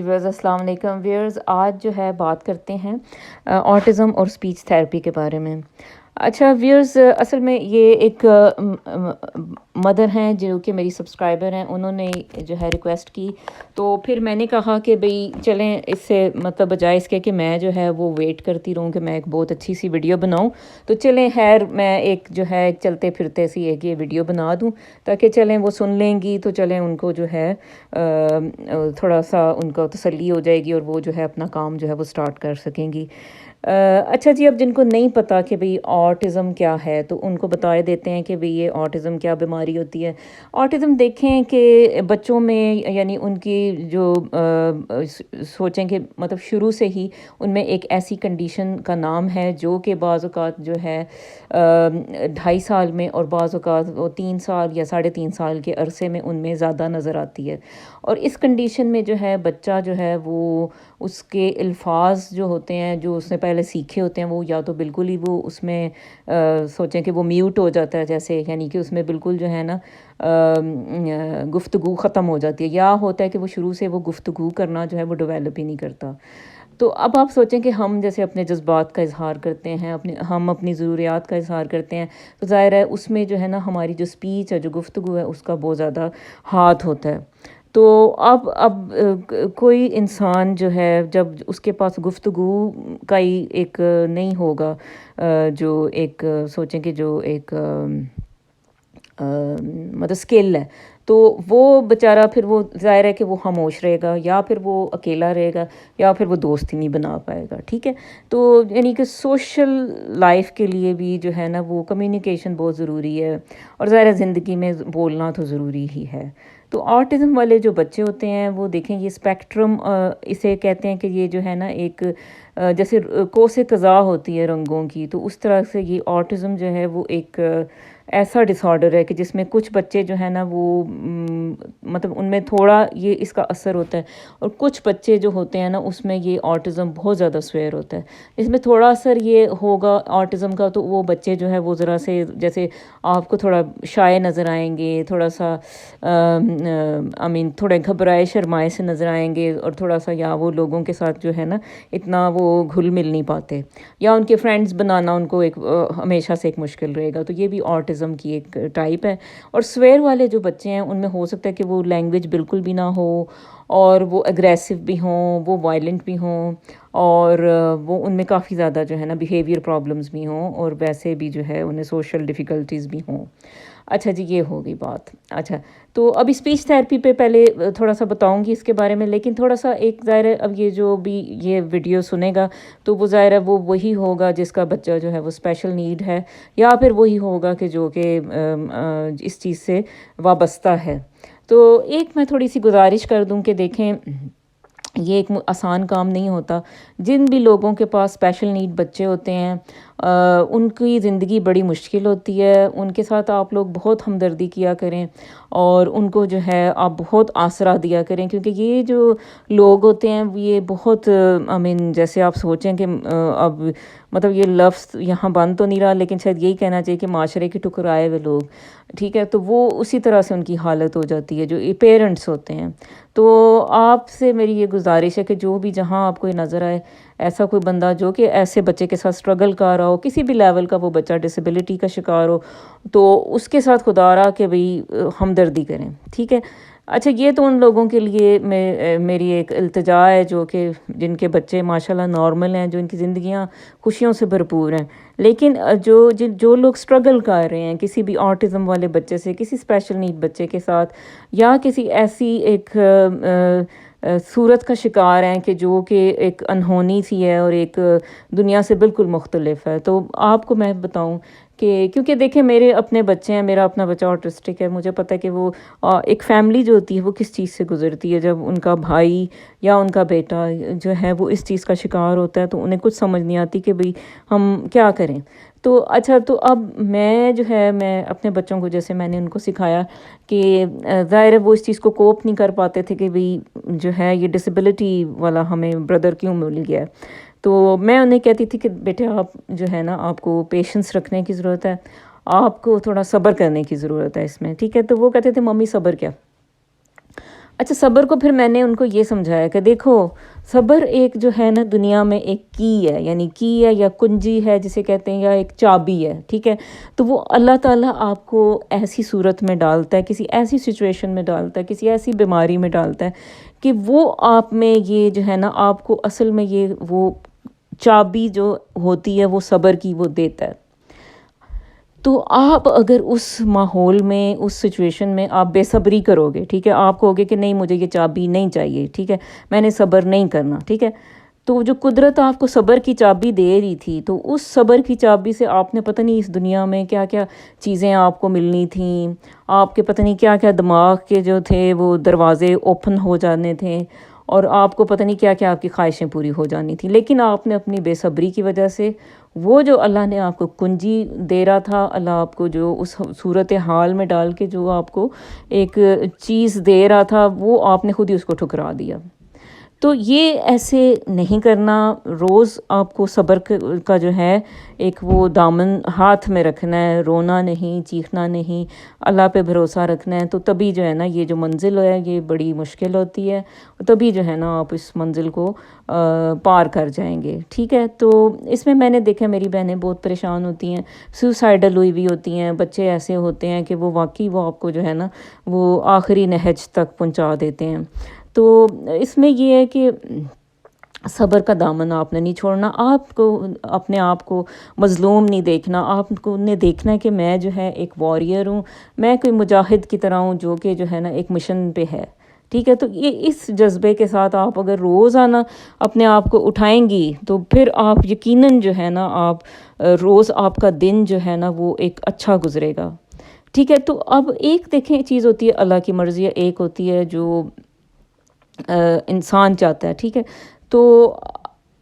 Wears السلام علیکم wears, آج جو ہے بات کرتے ہیں آٹزم اور اسپیچ تھیراپی کے بارے میں۔ اچھا ویئرز، اصل میں یہ ایک مدر ہیں جو کہ میری سبسکرائبر ہیں، انہوں نے جو ہے ریکویسٹ کی، تو پھر میں نے کہا کہ بھئی چلیں اس سے مطلب بجائے اس کے کہ میں جو ہے وہ ویٹ کرتی رہوں کہ میں ایک بہت اچھی سی ویڈیو بناؤں، تو چلیں خیر میں ایک جو ہے چلتے پھرتے سی ایک یہ ویڈیو بنا دوں تاکہ چلیں وہ سن لیں گی تو چلیں ان کو جو ہے تھوڑا سا ان کو تسلی ہو جائے گی اور وہ جو ہے اپنا کام جو ہے وہ سٹارٹ کر سکیں گی۔ اچھا جی، اب جن کو نہیں پتہ کہ بھئی آٹزم کیا ہے تو ان کو بتائے دیتے ہیں کہ بھئی یہ آٹزم کیا بیماری ہوتی ہے۔ آٹزم دیکھیں کہ بچوں میں یعنی ان کی جو سوچیں کہ مطلب شروع سے ہی ان میں ایک ایسی کنڈیشن کا نام ہے جو کہ بعض اوقات جو ہے 2.5 سال میں اور بعض اوقات وہ 3 سال یا 3.5 سال کے عرصے میں ان میں زیادہ نظر آتی ہے، اور اس کنڈیشن میں جو ہے بچہ جو ہے وہ اس کے الفاظ جو ہوتے ہیں جو اس نے پہلے سیکھے ہوتے ہیں وہ یا تو بالکل ہی وہ اس میں سوچیں کہ وہ میوٹ ہو جاتا ہے، جیسے یعنی کہ اس میں بالکل جو ہے نا گفتگو ختم ہو جاتی ہے، یا ہوتا ہے کہ وہ شروع سے وہ گفتگو کرنا جو ہے وہ ڈیولپ ہی نہیں کرتا۔ تو اب آپ سوچیں کہ ہم جیسے اپنے جذبات کا اظہار کرتے ہیں، ہم اپنی ضروریات کا اظہار کرتے ہیں، تو ظاہر ہے اس میں جو ہے نا ہماری جو اسپیچ ہے جو گفتگو ہے اس کا بہت زیادہ ہاتھ ہوتا ہے۔ تو اب کوئی انسان جو ہے جب اس کے پاس گفتگو کا ہی ایک نہیں ہوگا، جو ایک سوچیں کہ جو ایک مطلب اسکل ہے، تو وہ بیچارہ پھر وہ ظاہر ہے کہ وہ خاموش رہے گا، یا پھر وہ اکیلا رہے گا، یا پھر وہ دوست ہی نہیں بنا پائے گا، ٹھیک ہے۔ تو یعنی کہ سوشل لائف کے لیے بھی جو ہے نا وہ کمیونیکیشن بہت ضروری ہے، اور ظاہر ہے زندگی میں بولنا تو ضروری ہی ہے۔ تو آٹزم والے جو بچے ہوتے ہیں وہ دیکھیں یہ اسپیکٹرم اسے کہتے ہیں کہ یہ جو ہے نا ایک جیسے کوس قزح ہوتی ہے رنگوں کی، تو اس طرح سے یہ آٹزم جو ہے وہ ایک ایسا ڈس آرڈر ہے کہ جس میں کچھ بچے جو ہے نا وہ مطلب ان میں تھوڑا یہ اس کا اثر ہوتا ہے، اور کچھ بچے جو ہوتے ہیں نا اس میں یہ آٹزم بہت زیادہ سویئر ہوتا ہے۔ اس میں تھوڑا اثر یہ ہوگا آٹزم کا تو وہ بچے جو ہے وہ ذرا سے جیسے آپ کو تھوڑا شائع نظر آئیں گے، تھوڑا سا تھوڑے گھبرائے شرمائے سے نظر آئیں گے، اور تھوڑا سا یا وہ لوگوں کے ساتھ جو ہے نا اتنا وہ گھل مل نہیں پاتے، یا ان کے فرینڈز بنانا ان کو ایک ہمیشہ سے ایک مشکل رہے گا، تو یہ بھی آٹزم کی ایک ٹائپ ہے۔ اور سویئر والے جو بچے ہیں ان میں ہو سکتا ہے کہ وہ لینگویج بالکل بھی نہ ہو، اور وہ اگریسو بھی ہوں، وہ وائلنٹ بھی ہوں، اور وہ ان میں کافی زیادہ جو ہے نا بیہیویئر پرابلمز بھی ہوں، اور ویسے بھی جو ہے انہیں سوشل ڈیفیکلٹیز بھی ہوں۔ اچھا جی، یہ ہوگی بات۔ اچھا تو اب اسپیچ تھیراپی پہ پہلے تھوڑا سا بتاؤں گی اس کے بارے میں، لیکن تھوڑا سا ایک ظاہر ہے اب یہ جو بھی یہ ویڈیو سنے گا تو وہ ظاہر ہے وہ وہی ہوگا جس کا بچہ جو ہے وہ اسپیشل نیڈ ہے، یا پھر وہی ہوگا کہ جو کہ اس چیز سے وابستہ ہے۔ تو ایک میں تھوڑی سی گزارش کر دوں کہ دیکھیں یہ ایک آسان کام نہیں ہوتا۔ جن بھی لوگوں کے پاس اسپیشل نیڈ بچے ہوتے ہیں ان کی زندگی بڑی مشکل ہوتی ہے، ان کے ساتھ آپ لوگ بہت ہمدردی کیا کریں، اور ان کو جو ہے آپ بہت آسرا دیا کریں، کیونکہ یہ جو لوگ ہوتے ہیں یہ بہت جیسے آپ سوچیں کہ اب مطلب یہ لفظ یہاں بند تو نہیں رہا لیکن شاید یہی کہنا چاہیے کہ معاشرے کے ٹکرائے ہوئے لوگ، ٹھیک ہے، تو وہ اسی طرح سے ان کی حالت ہو جاتی ہے جو پیرنٹس ہوتے ہیں۔ تو آپ سے میری یہ گزارش ہے کہ جو بھی جہاں آپ کو یہ نظر آئے ایسا کوئی بندہ جو کہ ایسے بچے کے ساتھ سٹرگل کر رہا ہو، کسی بھی لیول کا وہ بچہ ڈسیبلٹی کا شکار ہو، تو اس کے ساتھ خدا رہا کہ بھئی ہمدردی کریں، ٹھیک ہے۔ اچھا یہ تو ان لوگوں کے لیے میری ایک التجا ہے جو کہ جن کے بچے ماشاءاللہ نارمل ہیں، جو ان کی زندگیاں خوشیوں سے بھرپور ہیں، لیکن جو لوگ سٹرگل کر رہے ہیں کسی بھی آٹزم والے بچے سے، کسی اسپیشل نیڈ بچے کے ساتھ، یا کسی ایسی ایک صورت کا شکار ہیں کہ جو کہ ایک انہونی سی ہے اور ایک دنیا سے بالکل مختلف ہے، تو آپ کو میں بتاؤں کہ کیونکہ دیکھیں میرے اپنے بچے ہیں، میرا اپنا بچہ آٹسٹک ہے، مجھے پتہ ہے کہ وہ ایک فیملی جو ہوتی ہے وہ کس چیز سے گزرتی ہے جب ان کا بھائی یا ان کا بیٹا جو ہے وہ اس چیز کا شکار ہوتا ہے، تو انہیں کچھ سمجھ نہیں آتی کہ بھئی ہم کیا کریں۔ تو اچھا تو اب میں جو ہے میں اپنے بچوں کو جیسے میں نے ان کو سکھایا کہ ظاہر ہے وہ اس چیز کو کوپ نہیں کر پاتے تھے کہ بھئی جو ہے یہ ڈسیبلٹی والا ہمیں بردر کیوں مل گیا ہے، تو میں انہیں کہتی تھی کہ بیٹے آپ جو ہے نا آپ کو پیشنس رکھنے کی ضرورت ہے، آپ کو تھوڑا صبر کرنے کی ضرورت ہے اس میں، ٹھیک ہے۔ تو وہ کہتے تھے ممی صبر کیا؟ اچھا صبر کو پھر میں نے ان کو یہ سمجھایا کہ دیکھو صبر ایک جو ہے نا دنیا میں ایک کی ہے، یعنی کی ہے یا کنجی ہے جسے کہتے ہیں، یا ایک چابی ہے، ٹھیک ہے؟ تو وہ اللہ تعالیٰ آپ کو ایسی صورت میں ڈالتا ہے، کسی ایسی سچویشن میں ڈالتا ہے، کسی ایسی بیماری میں ڈالتا ہے کہ وہ آپ میں یہ جو ہے نا آپ کو اصل میں یہ وہ چابی جو ہوتی ہے وہ صبر کی وہ دیتا ہے۔ تو آپ اگر اس ماحول میں، اس سچویشن میں آپ بے صبری کرو گے، ٹھیک ہے، آپ کہو گے کہ نہیں مجھے یہ چابی نہیں چاہیے، ٹھیک ہے، میں نے صبر نہیں کرنا، ٹھیک ہے، تو جو قدرت آپ کو صبر کی چابی دے رہی تھی، تو اس صبر کی چابی سے آپ نے پتہ نہیں اس دنیا میں کیا کیا چیزیں آپ کو ملنی تھیں، آپ کے پتہ نہیں کیا کیا دماغ کے جو تھے وہ دروازے اوپن ہو جانے تھے، اور آپ کو پتہ نہیں کیا کیا آپ کی خواہشیں پوری ہو جانی تھیں، لیکن آپ نے اپنی بے صبری کی وجہ سے وہ جو اللہ نے آپ کو کنجی دے رہا تھا، اللہ آپ کو جو اس صورت حال میں ڈال کے جو آپ کو ایک چیز دے رہا تھا، وہ آپ نے خود ہی اس کو ٹھکرا دیا۔ تو یہ ایسے نہیں کرنا، روز آپ کو صبر کا جو ہے ایک وہ دامن ہاتھ میں رکھنا ہے، رونا نہیں، چیخنا نہیں، اللہ پہ بھروسہ رکھنا ہے، تو تبھی جو ہے نا یہ جو منزل ہے یہ بڑی مشکل ہوتی ہے، تبھی جو ہے نا آپ اس منزل کو پار کر جائیں گے، ٹھیک ہے؟ تو اس میں نے دیکھا میری بہنیں بہت پریشان ہوتی ہیں، سوسائڈل ہوئی بھی ہوتی ہیں، بچے ایسے ہوتے ہیں کہ وہ واقعی وہ آپ کو جو ہے نا وہ آخری نہج تک پہنچا دیتے ہیں۔ تو اس میں یہ ہے کہ صبر کا دامن آپ نے نہیں چھوڑنا، آپ کو اپنے آپ کو مظلوم نہیں دیکھنا، آپ کو نے دیکھنا ہے کہ میں جو ہے ایک وارئر ہوں، میں کوئی مجاہد کی طرح ہوں جو کہ جو ہے نا ایک مشن پہ ہے، ٹھیک ہے؟ تو یہ اس جذبے کے ساتھ آپ اگر روزانہ اپنے آپ کو اٹھائیں گی تو پھر آپ یقیناً جو ہے نا آپ روز آپ کا دن جو ہے نا وہ ایک اچھا گزرے گا، ٹھیک ہے؟ تو اب ایک دیکھیں چیز ہوتی ہے اللہ کی مرضی ہے، ایک ہوتی ہے جو انسان چاہتا ہے، ٹھیک ہے؟ تو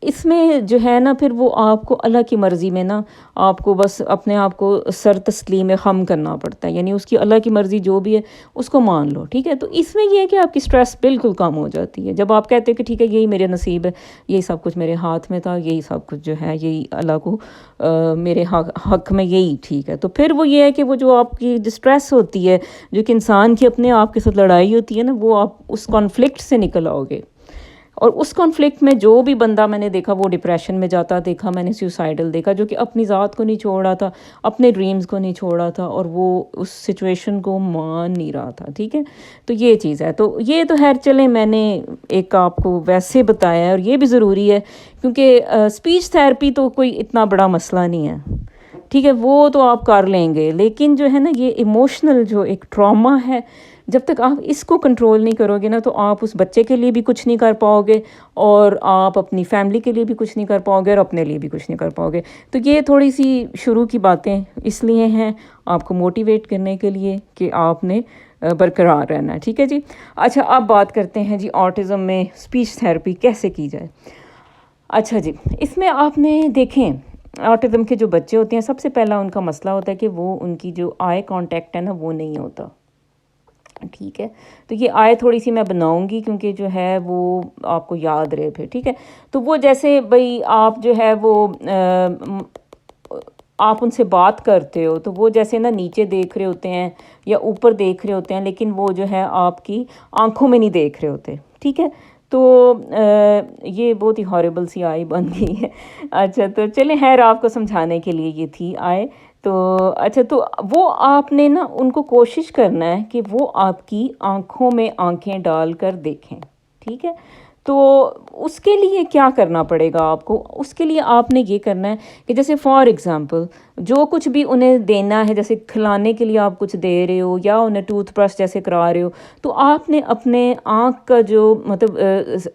اس میں جو ہے نا پھر وہ آپ کو اللہ کی مرضی میں نا آپ کو بس اپنے آپ کو سر تسلیم خم کرنا پڑتا ہے، یعنی اس کی اللہ کی مرضی جو بھی ہے اس کو مان لو، ٹھیک ہے؟ تو اس میں یہ ہے کہ آپ کی سٹریس بالکل کم ہو جاتی ہے جب آپ کہتے ہیں کہ ٹھیک ہے یہی میرے نصیب ہے، یہی سب کچھ میرے ہاتھ میں تھا، یہی سب کچھ جو ہے یہی اللہ کو میرے حق میں یہی ٹھیک ہے۔ تو پھر وہ یہ ہے کہ وہ جو آپ کی ڈسٹریس ہوتی ہے، جو کہ انسان کی اپنے آپ کے ساتھ لڑائی ہوتی ہے نا، وہ آپ اس کانفلکٹ سے نکل آؤ گے، اور اس کانفلکٹ میں جو بھی بندہ میں نے دیکھا وہ ڈپریشن میں جاتا دیکھا، میں نے سیوسائڈل دیکھا، جو کہ اپنی ذات کو نہیں چھوڑ رہا تھا، اپنے ڈریمز کو نہیں چھوڑ رہا تھا، اور وہ اس سچویشن کو مان نہیں رہا تھا، ٹھیک ہے؟ تو یہ چیز ہے، تو یہ تو خیر چلیں میں نے ایک آپ کو ویسے بتایا ہے، اور یہ بھی ضروری ہے کیونکہ اسپیچ تھیراپی تو کوئی اتنا بڑا مسئلہ نہیں ہے، ٹھیک ہے، وہ تو آپ کر لیں گے، لیکن جو ہے نا یہ ایموشنل جو ایک ٹراما ہے، جب تک آپ اس کو کنٹرول نہیں کرو گے نا تو آپ اس بچے کے لیے بھی کچھ نہیں کر پاؤ گے، اور آپ اپنی فیملی کے لیے بھی کچھ نہیں کر پاؤ گے، اور اپنے لیے بھی کچھ نہیں کر پاؤ گے۔ تو یہ تھوڑی سی شروع کی باتیں اس لیے ہیں آپ کو موٹیویٹ کرنے کے لیے کہ آپ نے برقرار رہنا ہے، ٹھیک ہے جی؟ اچھا اب بات کرتے ہیں جی آٹزم میں اسپیچ تھیراپی کیسے کی جائے۔ اچھا جی، اس میں آپ نے دیکھیں آٹزم کے جو بچے ہوتے ہیں سب سے پہلا ان کا مسئلہ ہوتا ہے کہ وہ ان کی جو آئی کانٹیکٹ ہے نا وہ نہیں ہوتا، ٹھیک ہے؟ تو یہ آئے تھوڑی سی میں بناؤں گی کیونکہ جو ہے وہ آپ کو یاد رہے پھر، ٹھیک ہے؟ تو وہ جیسے بھئی آپ جو ہے وہ آپ ان سے بات کرتے ہو تو وہ جیسے نا نیچے دیکھ رہے ہوتے ہیں یا اوپر دیکھ رہے ہوتے ہیں، لیکن وہ جو ہے آپ کی آنکھوں میں نہیں دیکھ رہے ہوتے، ٹھیک ہے؟ تو یہ بہت ہی ہاربل سی آئی بن گئی ہے۔ اچھا تو چلیں خیر آپ کو سمجھانے کے لیے یہ تھی آئے، تو اچھا تو وہ آپ نے نا ان کو کوشش کرنا ہے کہ وہ آپ کی آنکھوں میں آنکھیں ڈال کر دیکھیں، ٹھیک ہے؟ تو اس کے لیے کیا کرنا پڑے گا آپ کو؟ اس کے لیے آپ نے یہ کرنا ہے کہ جیسے فار ایگزامپل جو کچھ بھی انہیں دینا ہے، جیسے کھلانے کے لیے آپ کچھ دے رہے ہو یا انہیں ٹوتھ برش جیسے کرا رہے ہو، تو آپ نے اپنے آنکھ کا جو مطلب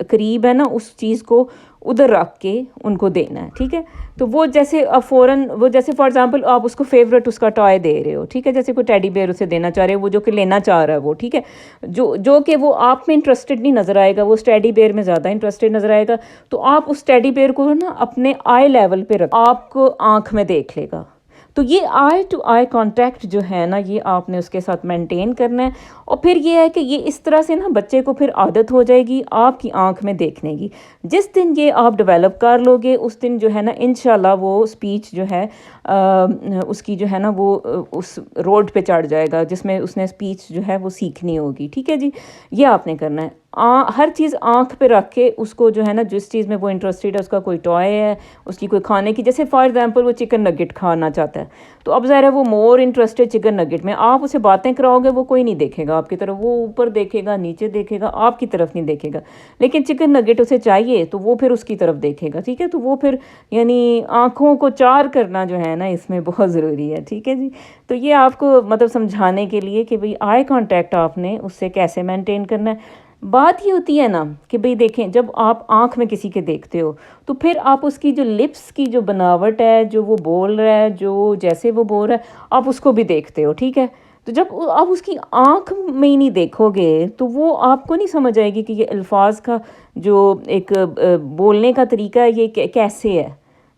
قریب ہے نا اس چیز کو ادھر رکھ کے ان کو دینا ہے، ٹھیک ہے؟ تو وہ جیسے فوراً وہ جیسے فار ایگزامپل آپ اس کو فیوریٹ اس کا ٹوائے دے رہے ہو، ٹھیک ہے؟ جیسے کوئی ٹیڈی بیئر اسے دینا چاہ رہے ہو، وہ جو کہ لینا چاہ رہا ہے وہ، ٹھیک ہے؟ جو کہ وہ آپ میں انٹرسٹڈ نہیں نظر آئے گا، وہ اس ٹیڈی بیئر میں زیادہ انٹرسٹڈ نظر آئے گا، تو آپ اس ٹیڈی بیئر کو نا اپنے آئی لیول پہ رکھ، آپ کو آنکھ میں دیکھ لے گا، تو یہ آئی ٹو آئی کانٹیکٹ جو ہے نا یہ آپ نے اس کے ساتھ مینٹین کرنا ہے. اور پھر یہ ہے کہ یہ اس طرح سے نا بچے کو پھر عادت ہو جائے گی آپ کی آنکھ میں دیکھنے کی. جس دن یہ آپ ڈیولپ کر لو گے اس دن جو ہے نا انشاءاللہ وہ اسپیچ جو ہے اس کی جو ہے نا وہ اس روڈ پہ چڑھ جائے گا جس میں اس نے اسپیچ جو ہے وہ سیکھنی ہوگی. ٹھیک ہے جی, یہ آپ نے کرنا ہے. ہر چیز آنکھ پہ رکھ کے اس کو جو ہے نا جس چیز میں وہ انٹرسٹیڈ ہے, اس کا کوئی ٹوائے ہے, اس کی کوئی کھانے کی, جیسے فار ایگزامپل وہ چکن نگٹ کھانا چاہتا ہے تو اب ظاہر ہے وہ مور انٹرسٹڈ چکن نگٹ میں, آپ اسے باتیں کراؤ گے وہ کوئی نہیں دیکھے گا آپ کی طرف, وہ اوپر دیکھے گا نیچے دیکھے گا, آپ کی طرف نہیں دیکھے گا. لیکن چکن نگٹ اسے چاہیے تو وہ پھر اس کی طرف دیکھے گا. ٹھیک ہے, تو وہ پھر یعنی آنکھوں کو چار کرنا جو ہے نا اس میں بہت ضروری ہے. ٹھیک ہے جی, تو یہ آپ کو مطلب سمجھانے کے لیے کہ بھئی آئی کانٹیکٹ آپ نے اس سے کیسے مینٹین کرنا ہے. بات یہ ہوتی ہے نا کہ بھئی دیکھیں جب آپ آنکھ میں کسی کے دیکھتے ہو تو پھر آپ اس کی جو لپس کی جو بناوٹ ہے, جو وہ بول رہا ہے, جو جیسے وہ بول رہا ہے, آپ اس کو بھی دیکھتے ہو. ٹھیک ہے, تو جب آپ اس کی آنکھ میں ہی نہیں دیکھو گے تو وہ آپ کو نہیں سمجھ آئے گی کہ یہ الفاظ کا جو ایک بولنے کا طریقہ ہے یہ کیسے ہے,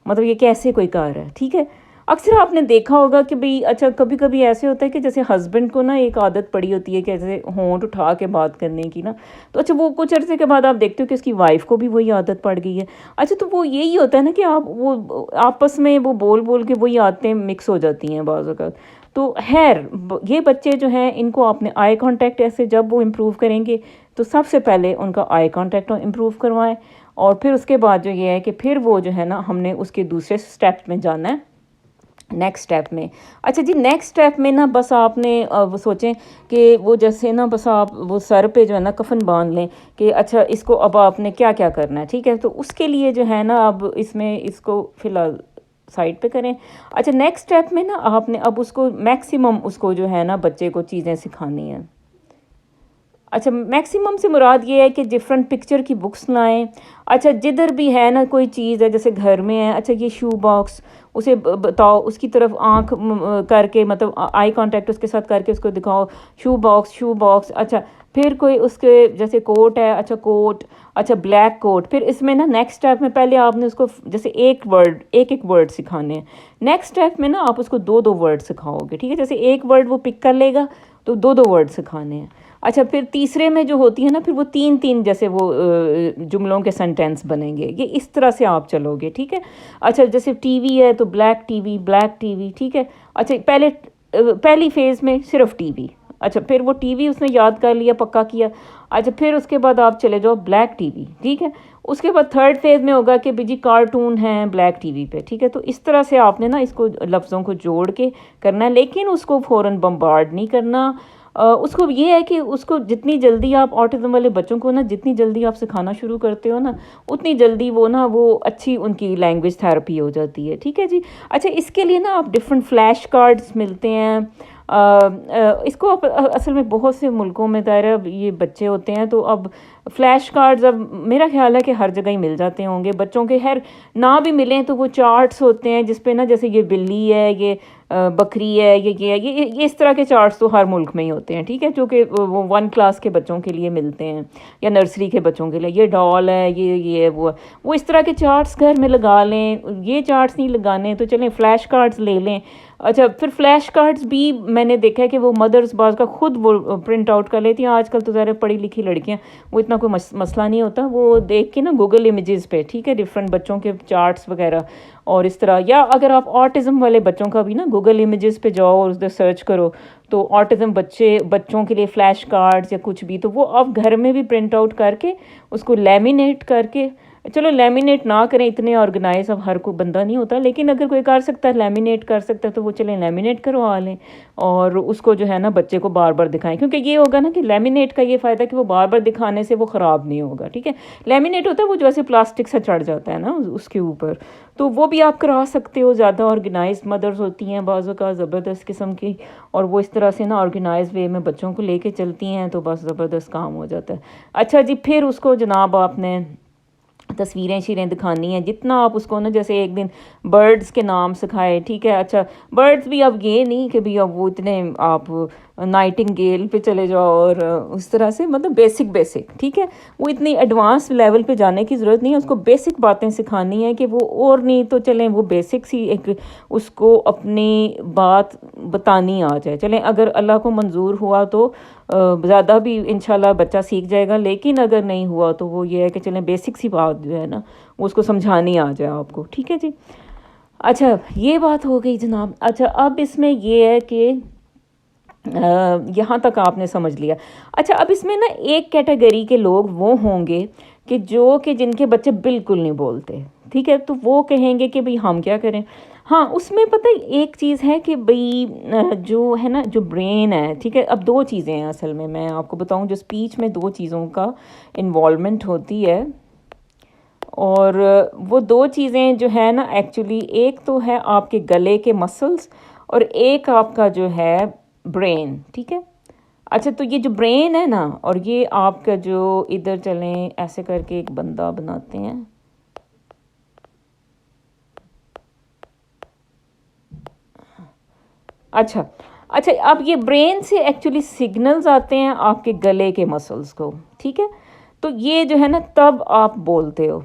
مطلب یہ کیسے کوئی کار ہے. ٹھیک ہے, اکثر آپ نے دیکھا ہوگا کہ بھئی اچھا کبھی کبھی ایسے ہوتا ہے کہ جیسے ہسبینڈ کو نا ایک عادت پڑی ہوتی ہے کہ ایسے ہونٹ اٹھا کے بات کرنے کی نا, تو اچھا وہ کچھ عرصے کے بعد آپ دیکھتے ہو کہ اس کی وائف کو بھی وہی عادت پڑ گئی ہے. اچھا تو وہ یہی ہوتا ہے نا کہ آپ وہ آپس میں وہ بول بول کے وہی عادتیں مکس ہو جاتی ہیں بعض اوقات. تو خیر یہ بچے جو ہیں ان کو آپ نے آئی کانٹیکٹ ایسے جب وہ امپروو کریں گے تو سب سے پہلے ان کا آئی کانٹیکٹ امپروو کروائیں, اور پھر اس کے بعد جو یہ ہے کہ پھر وہ جو ہے نا ہم نے اس کے دوسرے سٹیپ میں جانا ہے, نیکسٹ سٹیپ میں. اچھا جی, نیکسٹ سٹیپ میں نا بس آپ نے وہ سوچیں کہ وہ جیسے نا بس آپ وہ سر پہ جو ہے نا کفن باندھ لیں کہ اچھا اس کو اب آپ نے کیا کیا کرنا ہے. ٹھیک ہے, تو اس کے لیے جو ہے نا اب اس میں اس کو فی الحال سائڈ پہ کریں. اچھا نیکسٹ سٹیپ میں نا آپ نے اب اس کو میکسیمم اس کو جو ہے نا بچے کو چیزیں سکھانی ہیں. اچھا میکسیمم سے مراد یہ ہے کہ ڈفرینٹ پکچر کی بکس لائیں. اچھا جدھر بھی ہے نا کوئی چیز ہے جیسے گھر میں ہے, اچھا یہ شو باکس اسے بتاؤ, اس کی طرف آنکھ کر کے مطلب آئی کانٹیکٹ اس کے ساتھ کر کے اس کو دکھاؤ شو باکس شو باکس. اچھا پھر کوئی اس کے جیسے کوٹ ہے, اچھا کوٹ, اچھا بلیک کوٹ. پھر اس میں نا نیکسٹ اسٹیپ میں پہلے آپ نے اس کو جیسے ایک ورڈ سکھانے ہیں, نیکسٹ اسٹیپ میں نا آپ اس کو دو ورڈ سکھاؤ گے. ٹھیک ہے, جیسے ایک ورڈ وہ پک کر لے گا تو دو ورڈ سکھانے ہیں. اچھا پھر تیسرے میں جو ہوتی ہے نا پھر وہ تین جیسے وہ جملوں کے سینٹینس بنیں گے, یہ اس طرح سے آپ چلو گے. ٹھیک ہے, اچھا جیسے ٹی وی ہے تو بلیک ٹی وی. ٹھیک ہے, اچھا پہلی فیز میں صرف ٹی وی. اچھا پھر وہ ٹی وی اس نے یاد کر لیا, پکا کیا. اچھا پھر اس کے بعد آپ چلے جاؤ بلیک ٹی وی. ٹھیک ہے, اس کے بعد تھرڈ فیز میں ہوگا کہ جی کارٹون ہیں بلیک ٹی وی پہ. ٹھیک ہے, تو اس طرح سے آپ نے نا اس کو لفظوں کو جوڑ کے کرنا ہے, لیکن اس کو فوراً بمبارڈ نہیں کرنا. اس کو یہ ہے کہ اس کو جتنی جلدی آپ آٹزم والے بچوں کو نا جتنی جلدی آپ سکھانا شروع کرتے ہو نا اتنی جلدی وہ نا وہ اچھی ان کی لینگویج تھیراپی ہو جاتی ہے. ٹھیک ہے جی. اچھا اس کے لیے نا آپ ڈفرینٹ فلیش کارڈز ملتے ہیں. اس کو اصل میں بہت سے ملکوں میں دائرہ یہ بچے ہوتے ہیں تو اب فلیش کارڈز اب میرا خیال ہے کہ ہر جگہ ہی مل جاتے ہوں گے بچوں کے. خیر نہ بھی ملیں تو وہ چارٹس ہوتے ہیں جس پہ نا جیسے یہ بلی ہے, یہ بکری ہے, یہ اس طرح کے چارٹس تو ہر ملک میں ہی ہوتے ہیں. ٹھیک ہے, جو کہ وہ 1 کلاس کے بچوں کے لیے ملتے ہیں یا نرسری کے بچوں کے لیے. یہ ڈال ہے, یہ وہ اس طرح کے چارٹس گھر میں لگا لیں. یہ چارٹس نہیں لگانے تو چلیں فلیش کارڈز لے لیں. اچھا پھر فلیش کارڈز بھی میں نے دیکھا ہے کہ وہ مدرس بعض کا خود وہ پرنٹ آؤٹ کر لیتی ہیں. آج کل تو ظاہر پڑھی لکھی لڑکیاں وہ اتنا کوئی مسئلہ نہیں ہوتا, وہ دیکھ کے نا گوگل امیجز پہ. ٹھیک ہے, ڈفرینٹ بچوں کے چارٹس وغیرہ اور اس طرح. یا اگر آپ آٹزم والے بچوں کا بھی نا گوگل امیجز پہ جاؤ اور اس پہ سرچ کرو تو آٹزم بچوں کے لیے فلیش کارڈز یا کچھ بھی, تو وہ آپ گھر میں بھی پرنٹ آؤٹ کر کے اس کو لیمینیٹ کر کے, چلو لیمینیٹ نہ کریں, اتنے آرگنائز اب ہر کوئی بندہ نہیں ہوتا, لیکن اگر کوئی کر سکتا ہے لیمینیٹ کر سکتا ہے تو وہ چلیں لیمینیٹ کروا لیں اور اس کو جو ہے نا بچے کو بار بار دکھائیں. کیونکہ یہ ہوگا نا کہ لیمینیٹ کا یہ فائدہ کہ وہ بار بار دکھانے سے وہ خراب نہیں ہوگا. ٹھیک ہے, لیمینیٹ ہوتا ہے وہ جو ایسے پلاسٹک سے چڑھ جاتا ہے نا اس کے اوپر, تو وہ بھی آپ کرا سکتے ہو. زیادہ آرگنائز مدرز ہوتی ہیں بعض اوقات زبردست قسم کی, اور وہ اس طرح سے نا آرگنائز وے میں بچوں کو لے کے چلتی ہیں تو بس زبردست کام ہو جاتا ہے. اچھا جی, پھر اس کو جناب آپ نے تصویریں شیریں دکھانی ہیں، جتنا آپ اس کو نا، جیسے ایک دن برڈز کے نام سکھائے، ٹھیک ہے، اچھا برڈز بھی اب یہ نہیں کہ بھی اب وہ اتنے آپ نائٹنگ گیل پہ چلے جاؤ اور اس طرح سے، مطلب بیسک، ٹھیک ہے، وہ اتنی ایڈوانس لیول پہ جانے کی ضرورت نہیں ہے، اس کو بیسک باتیں سکھانی ہے کہ وہ، اور نہیں تو چلیں وہ بیسکس ہی ایک اس کو اپنی بات بتانی آ جائے. چلیں اگر اللہ کو منظور ہوا تو زیادہ بھی انشاءاللہ بچہ سیکھ جائے گا، لیکن اگر نہیں ہوا تو وہ یہ ہے کہ چلیں بیسک سی بات جو ہے نا وہ اس کو سمجھانی آ جائے آپ کو. ٹھیک ہے جی. اچھا یہ بات ہو گئی جناب. اچھا اب اس میں یہ ہے کہ یہاں تک آپ نے سمجھ لیا. اچھا اب اس میں نا ایک کیٹیگری کے لوگ وہ ہوں گے کہ جن کے بچے بالکل نہیں بولتے، ٹھیک ہے، تو وہ کہیں گے کہ بھئی ہم کیا کریں. ہاں اس میں پتہ ایک چیز ہے کہ بھئی جو ہے نا، جو برین ہے، ٹھیک ہے، اب دو چیزیں ہیں اصل میں آپ کو بتاؤں، جو اسپیچ میں دو چیزوں کا انوالومنٹ ہوتی ہے، اور وہ دو چیزیں جو ہے نا ایکچولی، ایک تو ہے آپ کے گلے کے مسلز اور ایک آپ کا جو ہے برین. ٹھیک ہے. اچھا تو یہ جو برین ہے نا، اور یہ آپ کا جو ادھر چلیں ایسے کر کے ایک بندہ بناتے ہیں. اچھا اب یہ برین سے ایکچولی سگنلز آتے ہیں آپ کے گلے کے مسلز کو. ٹھیک ہے. تو یہ جو ہے نا تب آپ بولتے ہو.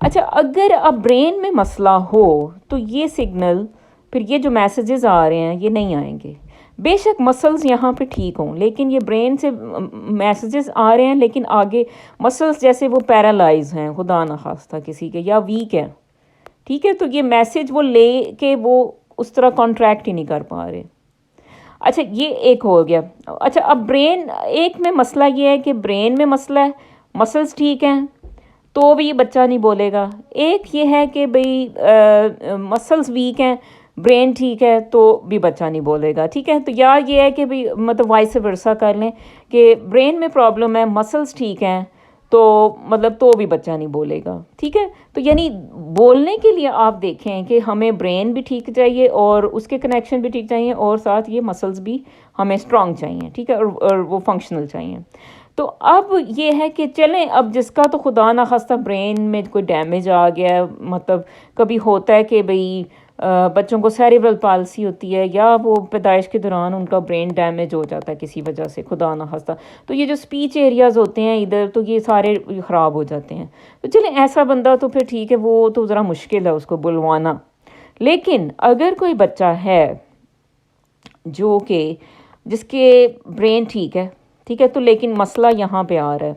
اچھا اگر اب برین میں مسئلہ ہو تو یہ سگنل، پھر یہ جو میسیجز آ رہے ہیں یہ نہیں آئیں گے. بے شک مسلز یہاں پہ ٹھیک ہوں، لیکن یہ برین سے میسیجز آ رہے ہیں، لیکن آگے مسلز جیسے وہ پیرالائز ہیں، خدا نخواستہ کسی کے، یا ویک ہیں. ٹھیک ہے. تو یہ میسیج وہ لے کے وہ اس طرح کانٹریکٹ ہی نہیں کر پا رہے. اچھا یہ ایک ہو گیا. اچھا اب برین ایک میں مسئلہ یہ ہے کہ برین میں مسئلہ ہے، مسلز ٹھیک ہیں تو بھی یہ بچہ نہیں بولے گا. ایک یہ ہے کہ بھئی مسلز ویک ہیں، برین ٹھیک ہے تو بھی بچہ نہیں بولے گا. ٹھیک ہے. تو یا یہ ہے کہ بھئی مطلب وائس ورثہ کر لیں کہ برین میں پرابلم ہے، مسلز ٹھیک ہیں تو مطلب تو بھی بچہ نہیں بولے گا. ٹھیک ہے. تو یعنی بولنے کے لیے آپ دیکھیں کہ ہمیں برین بھی ٹھیک چاہیے اور اس کے کنیکشن بھی ٹھیک چاہیے، اور ساتھ یہ مسلز بھی ہمیں اسٹرانگ چاہیے. ٹھیک ہے. اور وہ فنکشنل چاہیے. تو اب یہ ہے کہ چلیں اب جس کا تو خدا نخواستہ برین میں کوئی ڈیمیج آ گیا ہے، مطلب کبھی ہوتا ہے کہ بھئی بچوں کو سیریبرل پالسی ہوتی ہے، یا وہ پیدائش کے دوران ان کا برین ڈیمیج ہو جاتا ہے کسی وجہ سے، خدا نخواستہ، تو یہ جو اسپیچ ایریاز ہوتے ہیں ادھر، تو یہ سارے خراب ہو جاتے ہیں. تو چلیں ایسا بندہ تو پھر ٹھیک ہے، وہ تو ذرا مشکل ہے اس کو بلوانا. لیکن اگر کوئی بچہ ہے جو کہ جس کے برین ٹھیک ہے، ٹھیک ہے، تو لیکن مسئلہ یہاں پہ آ رہا ہے،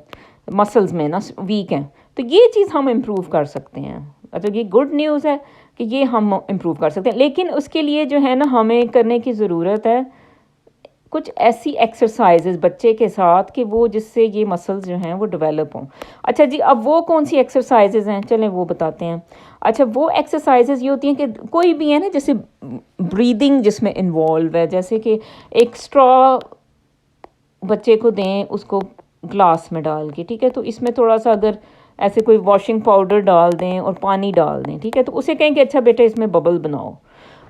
مسلز میں نا ویک ہیں، تو یہ چیز ہم امپروو کر سکتے ہیں. اچھا یہ گڈ نیوز ہے کہ یہ ہم امپروو کر سکتے ہیں. لیکن اس کے لیے جو ہے نا ہمیں کرنے کی ضرورت ہے کچھ ایسی ایکسرسائزز بچے کے ساتھ کہ وہ جس سے یہ مسلز جو ہیں وہ ڈیولپ ہوں. اچھا جی اب وہ کون سی ایکسرسائزز ہیں، چلیں وہ بتاتے ہیں. اچھا وہ ایکسرسائزز یہ ہوتی ہیں کہ کوئی بھی ہے نا، جیسے بریدنگ جس میں انوالو ہے، جیسے کہ ایک اسٹرا بچے کو دیں اس کو گلاس میں ڈال کے. ٹھیک ہے. تو اس میں تھوڑا سا اگر ایسے کوئی واشنگ پاؤڈر ڈال دیں اور پانی ڈال دیں. ٹھیک ہے. تو اسے کہیں کہ اچھا بیٹا اس میں ببل بناؤ،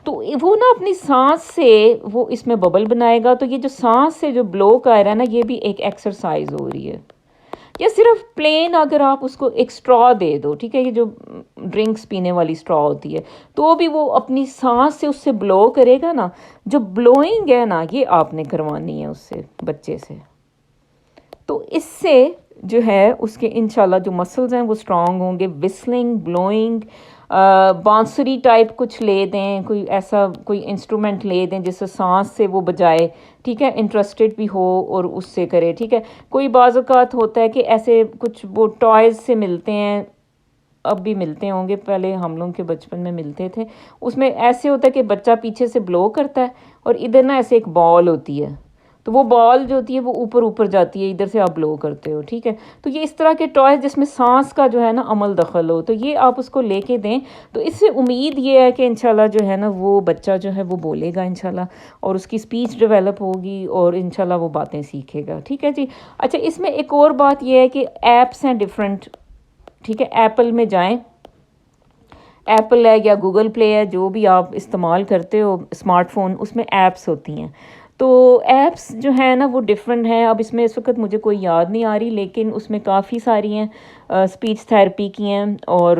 تو وہ نا اپنی سانس سے وہ اس میں ببل بنائے گا. تو یہ جو سانس سے جو بلو کا رہا ہے نا، یہ بھی ایک ایکسرسائز ہو رہی ہے. یا صرف پلین اگر آپ اس کو ایک اسٹرا دے دو، ٹھیک ہے، یہ جو ڈرنکس پینے والی اسٹرا ہوتی ہے، تو بھی وہ اپنی سانس سے اس سے بلو کرے گا نا. جو بلوئنگ ہے نا یہ آپ نے کروانی ہے اس سے، بچے سے. تو اس سے جو ہے اس کے انشاءاللہ جو مسلز ہیں وہ اسٹرانگ ہوں گے. وسلنگ، بلوئنگ، بانسری ٹائپ کچھ لے دیں، کوئی ایسا کوئی انسٹرومنٹ لے دیں جس سے سانس سے وہ بجائے. ٹھیک ہے. انٹرسٹڈ بھی ہو اور اس سے کرے. ٹھیک ہے. کوئی بعض اوقات ہوتا ہے کہ ایسے کچھ وہ ٹوائز سے ملتے ہیں، اب بھی ملتے ہوں گے، پہلے ہم لوگ کے بچپن میں ملتے تھے. اس میں ایسے ہوتا ہے کہ بچہ پیچھے سے بلو کرتا ہے اور ادھر نا ایسے ایک بال ہوتی ہے، تو وہ بال جو ہوتی ہے وہ اوپر جاتی ہے، ادھر سے آپ بلو کرتے ہو. ٹھیک ہے. تو یہ اس طرح کے ٹوائز جس میں سانس کا جو ہے نا عمل دخل ہو، تو یہ آپ اس کو لے کے دیں. تو اس سے امید یہ ہے کہ انشاءاللہ جو ہے نا وہ بچہ جو ہے وہ بولے گا انشاءاللہ، اور اس کی اسپیچ ڈیولپ ہوگی اور انشاءاللہ وہ باتیں سیکھے گا. ٹھیک ہے جی. اچھا اس میں ایک اور بات یہ ہے کہ ایپس ہیں ڈیفرنٹ. ٹھیک ہے. ایپل میں جائیں، ایپل ہے یا گوگل پلے ہے، جو بھی آپ استعمال کرتے ہو اسمارٹ فون، اس میں ایپس ہوتی ہیں. تو تو ایپس جو ہیں نا وہ ڈفرینٹ ہیں. اب اس میں اس وقت مجھے کوئی یاد نہیں آ رہی، لیکن اس میں کافی ساری ہیں. اسپیچ تھیراپی کی ہیں، اور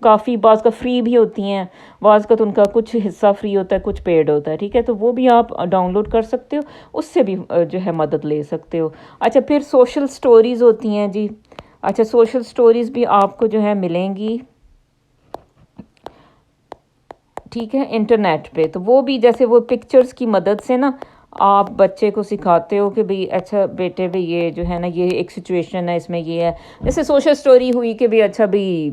کافی بعض کا فری بھی ہوتی ہیں، بعض کا تو ان کا کچھ حصہ فری ہوتا ہے، کچھ پیڈ ہوتا ہے. ٹھیک ہے، تو وہ بھی آپ ڈاؤن لوڈ کر سکتے ہو، اس سے بھی جو ہے مدد لے سکتے ہو. اچھا، پھر سوشل سٹوریز ہوتی ہیں جی. اچھا، سوشل سٹوریز بھی آپ کو جو ہے ملیں گی، ٹھیک ہے، انٹرنیٹ پہ. تو وہ بھی جیسے وہ پکچرز کی مدد سے نا آپ بچے کو سکھاتے ہو کہ بھئی اچھا بیٹے بھئی یہ جو ہے نا یہ ایک سچویشن ہے، اس میں یہ ہے. جیسے سوشل سٹوری ہوئی کہ بھئی اچھا بھئی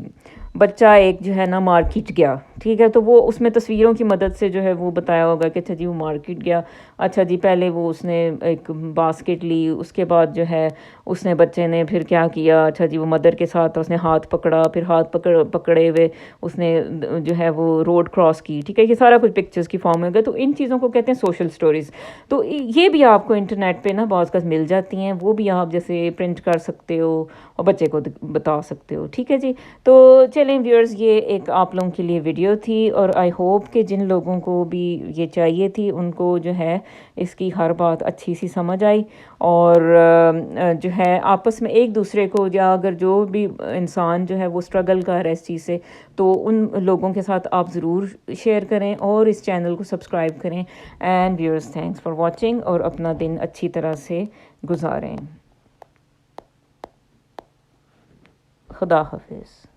بچہ ایک جو ہے نا مارکیٹ گیا، ٹھیک ہے، تو وہ اس میں تصویروں کی مدد سے جو ہے وہ بتایا ہوگا کہ اچھا جی وہ مارکیٹ گیا. اچھا جی پہلے وہ اس نے ایک باسکٹ لی، اس کے بعد جو ہے اس نے بچے نے پھر کیا کیا، اچھا جی وہ مدر کے ساتھ اس نے ہاتھ پکڑا، پھر ہاتھ پکڑے ہوئے اس نے جو ہے وہ روڈ کراس کی. ٹھیک ہے، یہ سارا کچھ پکچرز کی فارم میں ہوگا. تو ان چیزوں کو کہتے ہیں سوشل سٹوریز. تو یہ بھی آپ کو انٹرنیٹ پہ نا بعض کا مل جاتی ہیں، وہ بھی آپ جیسے پرنٹ کر سکتے ہو اور بچے کو بتا سکتے ہو. ٹھیک ہے جی. تو چلیں ویورز، یہ ایک آپ لوگوں کے لیے ویڈیو تھی، اور آئی ہوپ کہ جن لوگوں کو بھی یہ چاہیے تھی ان کو جو ہے اس کی ہر بات اچھی سی سمجھ آئی، اور جو ہے آپس میں ایک دوسرے کو، یا اگر جو بھی انسان جو ہے وہ اسٹرگل کر رہا ہے اس چیز سے، تو ان لوگوں کے ساتھ آپ ضرور شیئر کریں اور اس چینل کو سبسکرائب کریں. And viewers, thanks for watching, اور اپنا دن اچھی طرح سے گزاریں. خدا حافظ.